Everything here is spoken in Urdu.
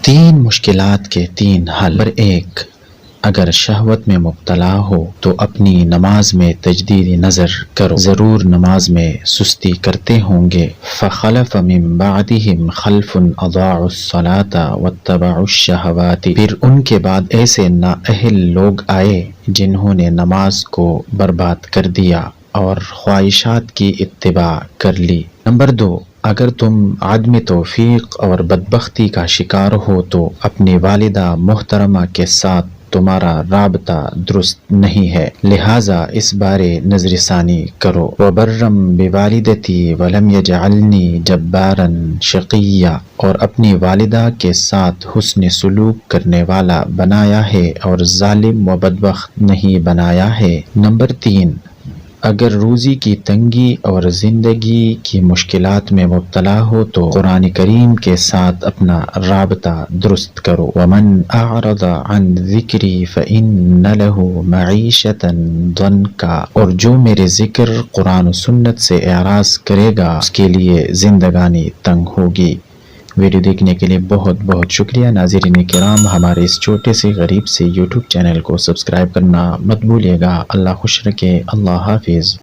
تین مشکلات کے تین حل۔ نمبر 1، اگر شہوت میں مبتلا ہو تو اپنی نماز میں تجدید نظر کرو، ضرور نماز میں سستی کرتے ہوں گے۔ فخلف من بعدہم خلف اضاعوا الصلاۃ واتبعوا الشہوات، پھر ان کے بعد ایسے نااہل لوگ آئے جنہوں نے نماز کو برباد کر دیا اور خواہشات کی اتباع کر لی۔ نمبر 2، اگر تم عدم توفیق اور بدبختی کا شکار ہو تو اپنی والدہ محترمہ کے ساتھ تمہارا رابطہ درست نہیں ہے، لہٰذا اس بارے نظر ثانی کرو۔ وَبَرًّا بِوَالِدَتِي وَلَمْ يَجْعَلْنِي جَبَّارًا شَقِيًّا، اور اپنی والدہ کے ساتھ حسن سلوک کرنے والا بنایا ہے اور ظالم و بدبخت نہیں بنایا ہے۔ نمبر 3، اگر روزی کی تنگی اور زندگی کی مشکلات میں مبتلا ہو تو قرآن کریم کے ساتھ اپنا رابطہ درست کرو۔ وَمَنْ أَعْرَضَ عَنْ ذِكْرِي فَإِنَّ لَهُ مَعِيشَةً ضَنْكًا، اور جو میرے ذکر قرآن و سنت سے اعراض کرے گا اس کے لیے زندگانی تنگ ہوگی۔ ویڈیو دیکھنے کے لیے بہت بہت شکریہ۔ ناظرین کرام، ہمارے اس چھوٹے سے غریب سے یوٹیوب چینل کو سبسکرائب کرنا مت بھولیے گا۔ اللہ خوش رکھے، اللہ حافظ۔